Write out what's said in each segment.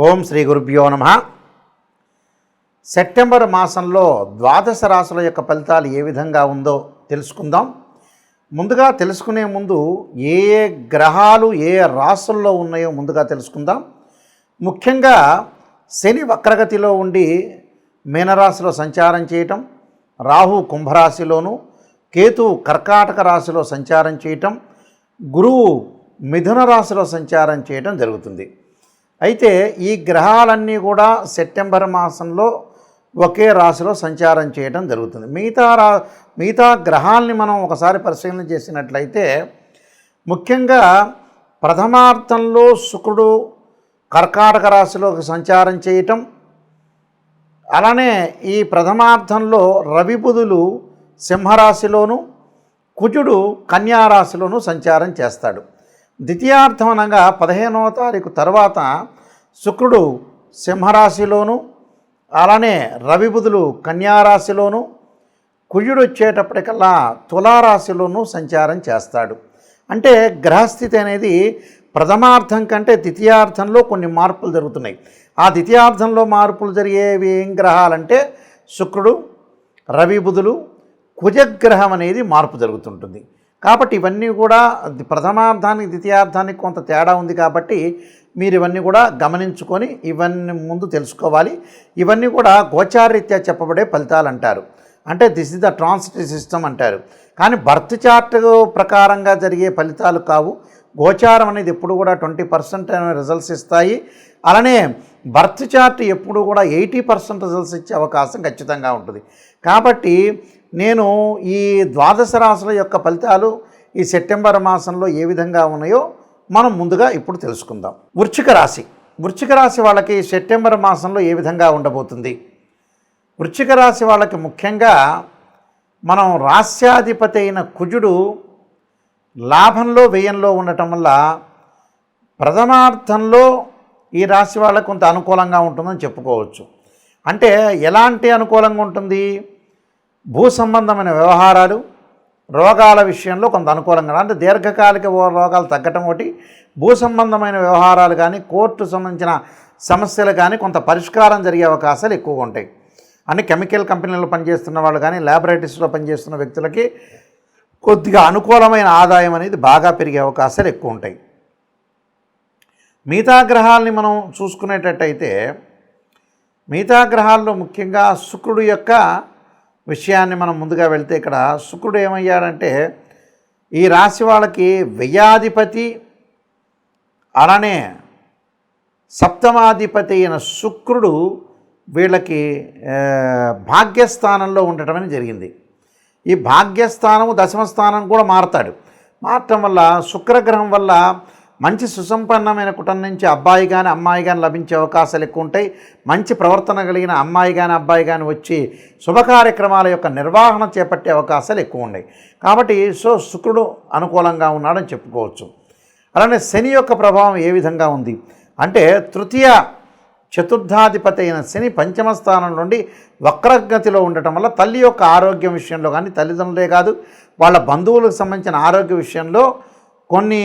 ఓం శ్రీ గురుభ్యో నమః. సెప్టెంబర్ మాసంలో ద్వాదశ రాశుల యొక్క ఫలితాలు ఏ విధంగా ఉందో తెలుసుకుందాం. ముందుగా తెలుసుకునే ముందు ఏ ఏ గ్రహాలు ఏ రాశుల్లో ఉన్నాయో ముందుగా తెలుసుకుందాం. ముఖ్యంగా శని వక్రగతిలో ఉండి మీనరాశిలో సంచారం చేయటం, రాహు కుంభరాశిలోను, కేతు కర్కాటక రాశిలో సంచారం చేయటం, గురువు మిథున రాశిలో సంచారం చేయటం జరుగుతుంది. అయితే ఈ గ్రహాలన్నీ కూడా సెప్టెంబర్ మాసంలో ఒకే రాశిలో సంచారం చేయడం జరుగుతుంది. మిగతా గ్రహాలని మనం ఒకసారి పరిశీలన చేసినట్లయితే ముఖ్యంగా ప్రథమార్థంలో శుక్రుడు కర్కాటక రాశిలో సంచారం చేయటం, అలానే ఈ ప్రథమార్థంలో రవి బుధులు సింహరాశిలోను, కుజుడు కన్యారాశిలోను సంచారం చేస్తాడు. ద్వితీయార్థం అనగా 15వ తారీఖు తర్వాత శుక్రుడు సింహరాశిలోను, అలానే రవి బుధులు కన్యారాశిలోను, కుజుడు వచ్చేటప్పటికల్లా తులారాశిలోను సంచారం చేస్తాడు. అంటే గ్రహస్థితి అనేది ప్రథమార్థం కంటే ద్వితీయార్థంలో కొన్ని మార్పులు జరుగుతున్నాయి. ఆ ద్వితీయార్థంలో మార్పులు జరిగేవి ఏం గ్రహాలంటే శుక్రుడు, రవి బుధులు, కుజగ్రహం అనేది మార్పు జరుగుతుంటుంది. కాబట్టి ఇవన్నీ కూడా ప్రథమార్థానికి ద్వితీయార్థానికి కొంత తేడా ఉంది. కాబట్టి మీరు ఇవన్నీ కూడా గమనించుకొని ఇవన్నీ ముందు తెలుసుకోవాలి. ఇవన్నీ కూడా గోచారరీత్యా చెప్పబడే ఫలితాలు అంటారు. అంటే this is the transitive system అంటారు. కానీ బర్త్ చార్ట్ ప్రకారంగా జరిగే ఫలితాలు కావు. గోచారం అనేది ఎప్పుడు కూడా 20% రిజల్ట్స్ ఇస్తాయి. అలానే బర్త్ చార్ట్ ఎప్పుడు కూడా 80% రిజల్ట్స్ ఇచ్చే అవకాశం ఖచ్చితంగా ఉంటుంది. కాబట్టి నేను ఈ ద్వాదశ రాశుల యొక్క ఫలితాలు ఈ సెప్టెంబర్ మాసంలో ఏ విధంగా ఉన్నాయో మనం ముందుగా ఇప్పుడు తెలుసుకుందాం. వృశ్చిక రాశి వాళ్ళకి సెప్టెంబర్ మాసంలో ఏ విధంగా ఉండబోతుంది? వృశ్చిక రాశి వాళ్ళకి ముఖ్యంగా మనం రాస్యాధిపతి అయిన కుజుడు లాభంలో వ్యయంలో ఉండటం వల్ల ప్రథమార్థంలో ఈ రాశి వాళ్ళకు కొంత అనుకూలంగా ఉంటుందని చెప్పుకోవచ్చు. అంటే ఎలాంటి అనుకూలంగా ఉంటుంది? భూ సంబంధమైన వ్యవహారాలు, రోగాల విషయంలో కొంత అనుకూలంగా, అంటే దీర్ఘకాలిక రోగాలు తగ్గటం ఒకటి, భూ సంబంధమైన వ్యవహారాలు కానీ కోర్టు సంబంధించిన సమస్యలు కానీ కొంత పరిష్కారం జరిగే అవకాశాలు ఎక్కువగా ఉంటాయి. అంటే కెమికల్ కంపెనీలో పనిచేస్తున్న వాళ్ళు కానీ ల్యాబొరేటరీస్లో పనిచేస్తున్న వ్యక్తులకి కొద్దిగా అనుకూలమైన ఆదాయం అనేది బాగా పెరిగే అవకాశాలు ఎక్కువ ఉంటాయి. మిగతా గ్రహాలని మనం చూసుకునేటట్టయితే మిగతా గ్రహాల్లో ముఖ్యంగా శుక్రుడు యొక్క విషయాన్ని మనం ముందుగా వెళ్తే ఇక్కడ శుక్రుడు ఏమయ్యాడంటే ఈ రాశి వాళ్ళకి వ్యయాధిపతి, అలానే సప్తమాధిపతి అయిన శుక్రుడు వీళ్ళకి భాగ్యస్థానంలో ఉండటం అనేది జరిగింది. ఈ భాగ్యస్థానము దశమస్థానం కూడా మారటం వల్ల శుక్రగ్రహం వల్ల మంచి సుసంపన్నమైన కుటుంబం నుంచి అబ్బాయి కానీ అమ్మాయి కానీ లభించే అవకాశాలు ఎక్కువ ఉంటాయి. మంచి ప్రవర్తన కలిగిన అమ్మాయి కానీ అబ్బాయి కానీ వచ్చి శుభకార్యక్రమాల యొక్క నిర్వహణ చేపట్టే అవకాశాలు ఎక్కువ ఉన్నాయి. కాబట్టి శుక్రుడు అనుకూలంగా ఉన్నాడని చెప్పుకోవచ్చు. అలానే శని యొక్క ప్రభావం ఏ విధంగా ఉంది అంటే తృతీయ చతుర్థాధిపతి అయిన శని పంచమ స్థానం నుండి వక్రగతిలో ఉండటం వల్ల తల్లి యొక్క ఆరోగ్యం విషయంలో కానీ, తల్లిదండ్రులే కాదు వాళ్ళ బంధువులకు సంబంధించిన ఆరోగ్య విషయంలో, కొన్ని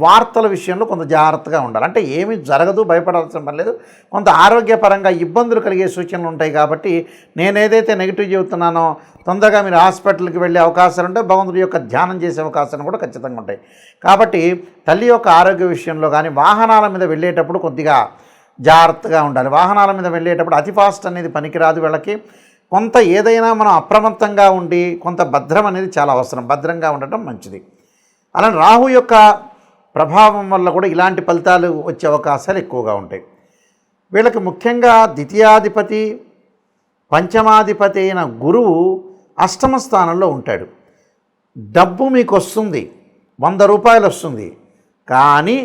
వార్తల విషయంలో కొంత జాగ్రత్తగా ఉండాలి. అంటే ఏమీ జరగదు, భయపడాల్సిన పని లేదు. కొంత ఆరోగ్యపరంగా ఇబ్బందులు కలిగే సూచనలు ఉంటాయి. కాబట్టి నేను ఏదైతే నెగిటివ్ చెబుతున్నానో తొందరగా మీరు హాస్పిటల్కి వెళ్ళే అవకాశాలు ఉంటాయి. భగవంతుడి యొక్క ధ్యానం చేసే అవకాశాలు కూడా ఖచ్చితంగా ఉంటాయి. కాబట్టి తల్లి యొక్క ఆరోగ్య విషయంలో కానీ, వాహనాల మీద వెళ్ళేటప్పుడు కొద్దిగా జాగ్రత్తగా ఉండాలి. వాహనాల మీద వెళ్ళేటప్పుడు అతి ఫాస్ట్ అనేది పనికిరాదు. వీళ్ళకి కొంత ఏదైనా మనం అప్రమత్తంగా ఉండి కొంత భద్రం అనేది చాలా అవసరం. భద్రంగా ఉండటం మంచిది. అలానే రాహు యొక్క ప్రభావం వల్ల కూడా ఇలాంటి ఫలితాలు వచ్చే అవకాశాలు ఎక్కువగా ఉంటాయి. వీళ్ళకి ముఖ్యంగా ద్వితీయాధిపతి, పంచమాధిపతి అయిన గురువు అష్టమ స్థానంలో ఉంటాడు. డబ్బు మీకు వస్తుంది, 100 రూపాయలు వస్తుంది, కానీ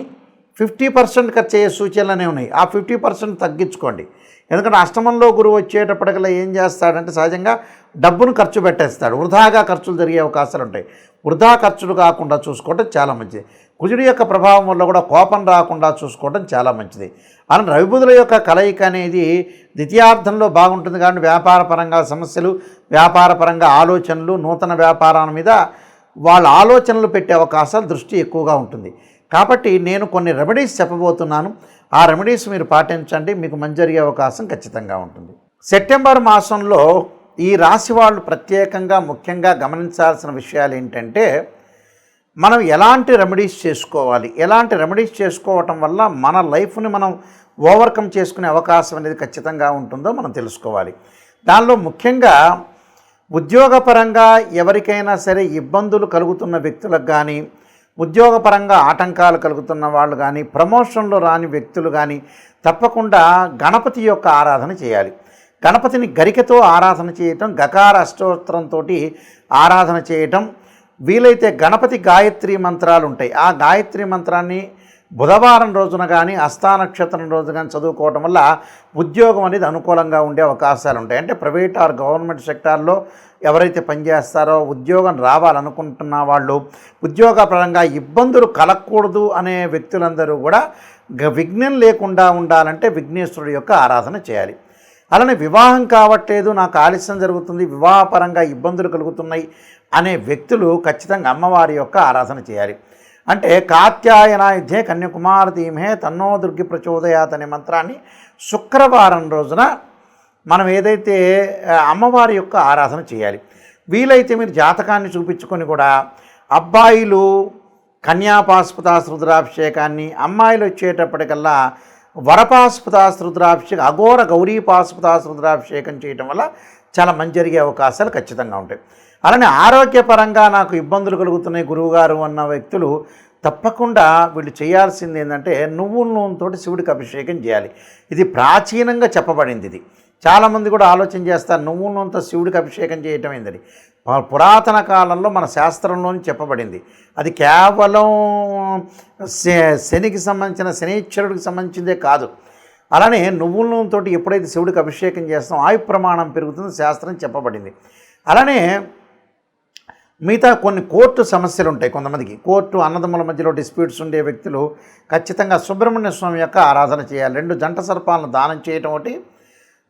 50% ఖర్చు అయ్యే సూచనలనే ఉన్నాయి. ఆ 50% తగ్గించుకోండి. ఎందుకంటే అష్టమంలో గురువు వచ్చేటప్పటికల్లా ఏం చేస్తాడంటే సహజంగా డబ్బును ఖర్చు పెట్టేస్తాడు. వృధాగా ఖర్చులు జరిగే అవకాశాలు ఉంటాయి. వృధా ఖర్చులు కాకుండా చూసుకోవడం చాలా మంచిది. కుజుడి యొక్క ప్రభావం వల్ల కూడా కోపం రాకుండా చూసుకోవడం చాలా మంచిది. అలానే రవిబుధుల యొక్క కలయిక అనేది ద్వితీయార్థంలో బాగుంటుంది. కాబట్టి వ్యాపారపరంగా సమస్యలు, వ్యాపారపరంగా ఆలోచనలు, నూతన వ్యాపారాల మీద వాళ్ళ ఆలోచనలు పెట్టే అవకాశాలు దృష్టి ఎక్కువగా ఉంటుంది. కాబట్టి నేను కొన్ని రెమెడీస్ చెప్పబోతున్నాను. ఆ రెమెడీస్ మీరు పాటించండి, మీకు మంచి జరిగే అవకాశం ఖచ్చితంగా ఉంటుంది. సెప్టెంబర్ మాసంలో ఈ రాశి వాళ్ళు ప్రత్యేకంగా ముఖ్యంగా గమనించాల్సిన విషయాలు ఏంటంటే, మనం ఎలాంటి రెమెడీస్ చేసుకోవాలి, ఎలాంటి రెమెడీస్ చేసుకోవటం వల్ల మన లైఫ్ని మనం ఓవర్కమ్ చేసుకునే అవకాశం అనేది ఖచ్చితంగా ఉంటుందో మనం తెలుసుకోవాలి. దానిలో ముఖ్యంగా ఉద్యోగపరంగా ఎవరికైనా సరే ఇబ్బందులు కలుగుతున్న వ్యక్తులకు కానీ, ఉద్యోగపరంగా ఆటంకాలు కలుగుతున్న వాళ్ళు కానీ, ప్రమోషన్లో రాని వ్యక్తులు కానీ తప్పకుండా గణపతి యొక్క ఆరాధన చేయాలి. గణపతిని గరికతో ఆరాధన చేయటం, గకార అష్టోత్తరంతో ఆరాధన చేయటం, వీలైతే గణపతి గాయత్రి మంత్రాలు ఉంటాయి, ఆ గాయత్రి మంత్రాన్ని బుధవారం రోజున కానీ హస్తానక్షత్రం రోజు కానీ చదువుకోవటం వల్ల ఉద్యోగం అనేది అనుకూలంగా ఉండే అవకాశాలు ఉంటాయి. అంటే ప్రైవేట్ ఆర్ గవర్నమెంట్ సెక్టార్లో ఎవరైతే పనిచేస్తారో ఉద్యోగం రావాలనుకుంటున్న వాళ్ళు, ఉద్యోగపరంగా ఇబ్బందులు కలగకూడదు అనే వ్యక్తులందరూ కూడా విఘ్నం లేకుండా ఉండాలంటే విఘ్నేశ్వరుడు యొక్క ఆరాధన చేయాలి. అలానే వివాహం కావట్లేదు, నాకు ఆలస్యం జరుగుతుంది, వివాహపరంగా ఇబ్బందులు కలుగుతున్నాయి అనే వ్యక్తులు ఖచ్చితంగా అమ్మవారి యొక్క ఆరాధన చేయాలి. అంటే కాత్యాయనాయుధ్యే కన్యాకుమార ధీమహే తన్నో దుర్గి ప్రచోదయాత్ అనే మంత్రాన్ని శుక్రవారం రోజున మనం ఏదైతే అమ్మవారి యొక్క ఆరాధన చేయాలి. వీలైతే మీరు జాతకాన్ని చూపించుకొని కూడా అబ్బాయిలు కన్యాపాస్పదాస్ రుద్రాభిషేకాన్ని, అమ్మాయిలు వచ్చేటప్పటికల్లా వరపాస్పదాస్ రుద్రాభిషేకం, అఘోర గౌరీపాస్పదాస్ రుద్రాభిషేకం చేయటం వల్ల చాలా మంచి జరిగే అవకాశాలు ఖచ్చితంగా ఉంటాయి. అలానే ఆరోగ్యపరంగా నాకు ఇబ్బందులు కలుగుతున్నాయి గురువుగారు అన్న వ్యక్తులు తప్పకుండా వీళ్ళు చేయాల్సింది ఏంటంటే నువ్వుల నూనెతో శివుడికి అభిషేకం చేయాలి. ఇది ప్రాచీనంగా చెప్పబడింది. ఇది చాలామంది కూడా ఆలోచన చేస్తారు, నువ్వుల నూనెతో శివుడికి అభిషేకం చేయటం ఏందని. పురాతన కాలంలో మన శాస్త్రంలోని చెప్పబడింది. అది కేవలం శనికి సంబంధించిన శనీశ్వరుడికి సంబంధించిందే కాదు. అలానే నువ్వుల నూనెతో ఎప్పుడైతే శివుడికి అభిషేకం చేస్తాం ఆయు ప్రమాణం పెరుగుతుంది, శాస్త్రం చెప్పబడింది. అలానే మిగతా కొన్ని కోర్టు సమస్యలు ఉంటాయి. కొంతమందికి కోర్టు అన్నదమ్ముల మధ్యలో డిస్ప్యూట్స్ ఉండే వ్యక్తులు ఖచ్చితంగా సుబ్రహ్మణ్య స్వామి యొక్క ఆరాధన చేయాలి. 2 జంట సర్పాలను దానం చేయటం ఒకటి,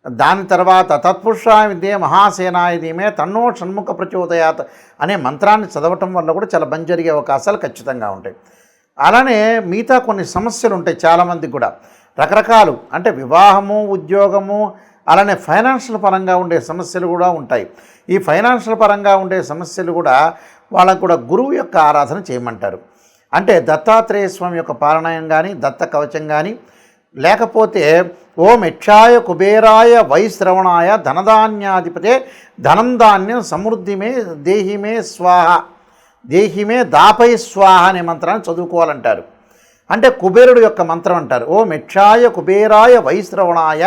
దాని తర్వాత తత్పురుషాయ విద్యే మహాసేనాయ ధీమే తన్నో షణ్ముఖ ప్రచోదయాత్ అనే మంత్రాన్ని చదవటం వల్ల కూడా చాలా మంచి జరిగే అవకాశాలు ఖచ్చితంగా ఉంటాయి. అలానే మిగతా కొన్ని సమస్యలు ఉంటాయి చాలామందికి కూడా రకరకాలు, అంటే వివాహము, ఉద్యోగము, అలానే ఫైనాన్షియల్ పరంగా ఉండే సమస్యలు కూడా ఉంటాయి. ఈ ఫైనాన్షియల్ పరంగా ఉండే సమస్యలు కూడా వాళ్ళకు కూడా గురువు యొక్క ఆరాధన చేయమంటారు. అంటే దత్తాత్రేయ స్వామి యొక్క పారాయణం కానీ, దత్త కవచం కానీ, లేకపోతే ఓం యక్షాయ కుబేరాయ వైశ్రవణాయ ధనధాన్యాధిపతే ధనం ధాన్యం సమృద్ధిమే దేహిమే స్వాహ దేహిమే దాపై స్వాహ అనే మంత్రాన్ని చదువుకోవాలంటారు. అంటే కుబేరుడు యొక్క మంత్రం అంటారు. ఓం యక్షాయ కుబేరాయ వైశ్రవణాయ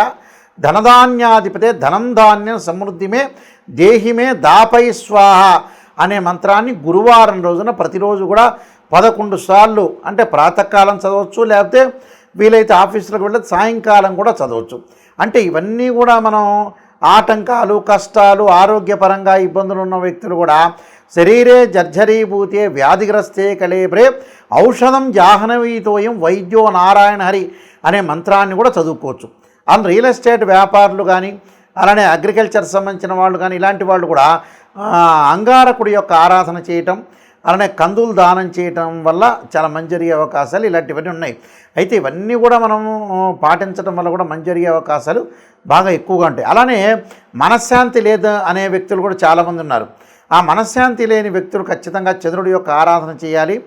ధనధాన్యాధిపతే ధనం ధాన్యం సమృద్ధిమే దేహిమే దాపై స్వాహ అనే మంత్రాన్ని గురువారం రోజున ప్రతిరోజు కూడా 11 సార్లు, అంటే ప్రాతకాలం చదవచ్చు, లేకపోతే వీలైతే ఆఫీసులకు వెళ్ళి సాయంకాలం కూడా చదవచ్చు. అంటే ఇవన్నీ కూడా మనం ఆటంకాలు, కష్టాలు, ఆరోగ్యపరంగా ఇబ్బందులు ఉన్న వ్యక్తులు కూడా శరీరే జర్జరీభూతే వ్యాధిగ్రస్తే కళేబ్రే ఔషధం జాహ్నవీతోయం వైద్యో నారాయణ హరి అనే మంత్రాన్ని కూడా చదువుకోవచ్చు. అండ్ రియల్ ఎస్టేట్ వ్యాపారులు కానీ, అలానే అగ్రికల్చర్ సంబంధించిన వాళ్ళు కానీ, ఇలాంటి వాళ్ళు కూడా అంగారకుడి యొక్క ఆరాధన చేయటం, అలానే కందులు దానం చేయటం వల్ల చాలా మంచి జరిగే అవకాశాలు ఇలాంటివన్నీ ఉన్నాయి. అయితే ఇవన్నీ కూడా మనం పాటించడం వల్ల కూడా మంచి జరిగే అవకాశాలు బాగా ఎక్కువగా ఉంటాయి. అలానే మనశ్శాంతి లేదు అనే వ్యక్తులు కూడా చాలామంది ఉన్నారు. ఆ మనశ్శాంతి లేని వ్యక్తులు ఖచ్చితంగా చంద్రుడి యొక్క ఆరాధన చేయాలి.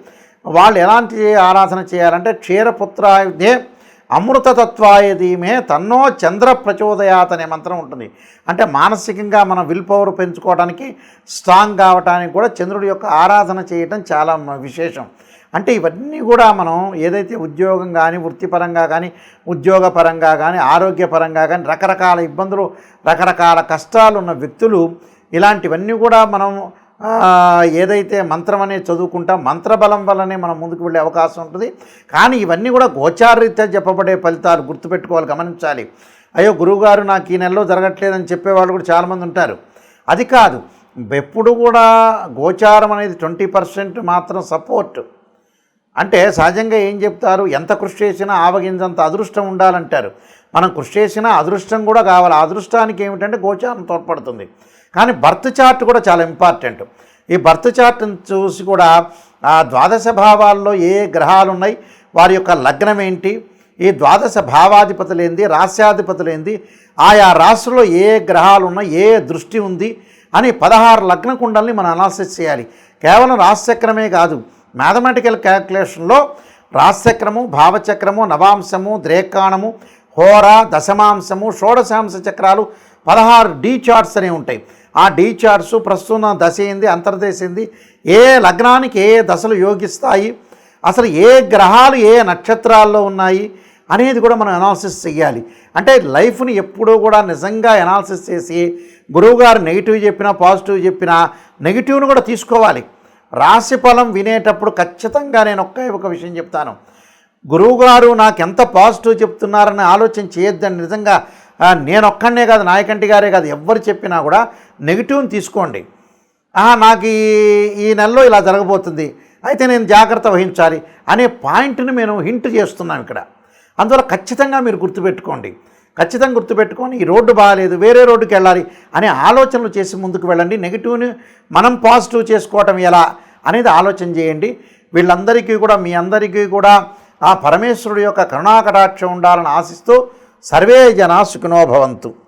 వాళ్ళు ఎలాంటి ఆరాధన చేయాలంటే క్షీరపుత్రాయుధే అమృతతత్వాయ ధీమే తన్నో చంద్ర ప్రచోదయాత్ అనే మంత్రం ఉంటుంది. అంటే మానసికంగా మనం విల్ పవర్ పెంచుకోవడానికి, స్ట్రాంగ్ కావడానికి కూడా చంద్రుడి యొక్క ఆరాధన చేయటం చాలా విశేషం. అంటే ఇవన్నీ కూడా మనం ఏదైతే ఉద్యోగం కానీ, వృత్తిపరంగా కానీ, ఉద్యోగపరంగా కానీ, ఆరోగ్యపరంగా కానీ రకరకాల ఇబ్బందులు, రకరకాల కష్టాలు ఉన్న వ్యక్తులు ఇలాంటివన్నీ కూడా మనం ఏదైతే మంత్రం అనేది చదువుకుంటాం, మంత్రబలం వల్లనే మనం ముందుకు వెళ్ళే అవకాశం ఉంటుంది. కానీ ఇవన్నీ కూడా గోచారరీత్యా చెప్పబడే ఫలితాలు గుర్తుపెట్టుకోవాలి, గమనించాలి. అయ్యో గురువుగారు నాకు ఈ నెలలో జరగట్లేదని చెప్పేవాళ్ళు కూడా చాలామంది ఉంటారు. అది కాదు, ఎప్పుడు కూడా గోచారం అనేది 20% మాత్రం సపోర్ట్. అంటే సహజంగా ఏం చెప్తారు, ఎంత కృషి చేసినా ఆవగింజంత అదృష్టం ఉండాలంటారు. మనం కృషి చేసినా అదృష్టం కూడా కావాలి. ఆ అదృష్టానికి ఏమిటంటే గోచారం తోడ్పడుతుంది. కానీ బర్త్ చార్ట్ కూడా చాలా ఇంపార్టెంట్. ఈ బర్త్ చార్ట్ని చూసి కూడా ఆ ద్వాదశ భావాల్లో ఏ గ్రహాలు ఉన్నాయి, వారి యొక్క లగ్నం ఏంటి, ఈ ద్వాదశ భావాధిపతులేంది, రాస్యాధిపతులేంది, ఆయా రాశుల్లో ఏ గ్రహాలు ఉన్నాయి, ఏ దృష్టి ఉంది అని 16 లగ్న కుండల్ని మనం అనాలిసిస్ చేయాలి. కేవలం రాశిచక్రమే కాదు, మ్యాథమెటికల్ క్యాల్కులేషన్లో రాశిచక్రము, భావచక్రము, నవాంశము, ద్రేకాణము, హోర, దశమాంశము, షోడశాంశ చక్రాలు 16 డీ చార్ట్స్ అనేవి ఉంటాయి. ఆ డీ చార్ట్స్ ప్రస్తుతం దశ ఏంది, అంతర్దశ ఏంది, ఏ లగ్నానికి ఏ దశలు యోగిస్తాయి, అసలు ఏ గ్రహాలు ఏ నక్షత్రాల్లో ఉన్నాయి అనేది కూడా మనం అనాలిసిస్ చేయాలి. అంటే లైఫ్ని ఎప్పుడూ కూడా నిజంగా అనాలిసిస్ చేసి గురువుగారు నెగిటివ్ చెప్పినా పాజిటివ్ చెప్పినా నెగిటివ్ను కూడా తీసుకోవాలి. రాశి ఫలం వినేటప్పుడు ఖచ్చితంగా నేను ఒక విషయం చెప్తాను, గురువుగారు నాకు ఎంత పాజిటివ్ చెప్తున్నారని ఆలోచన చేయొద్దని. నిజంగా నేను ఒక్కడనే కాదు, నాయకంటి గారే కాదు, ఎవ్వరు చెప్పినా కూడా నెగిటివ్ని తీసుకోండి. నాకు ఈ నెలలో ఇలా జరగబోతుంది, అయితే నేను జాగ్రత్త వహించాలి అనే పాయింట్ని మేము హింట్ చేస్తున్నాం ఇక్కడ. అందువల్ల ఖచ్చితంగా మీరు గుర్తుపెట్టుకోండి, ఖచ్చితంగా గుర్తుపెట్టుకొని ఈ రోడ్డు బాగాలేదు, వేరే రోడ్డుకి వెళ్ళాలి అనే ఆలోచనలు చేసి ముందుకు వెళ్ళండి. నెగిటివ్ని మనం పాజిటివ్ చేసుకోవటం ఎలా అనేది ఆలోచన చేయండి. వీళ్ళందరికీ కూడా, మీ అందరికీ కూడా ఆ పరమేశ్వరుడు యొక్క కరుణాకటాక్షం ఉండాలని ఆశిస్తూ సర్వే జనా సుఖినో భవంతు.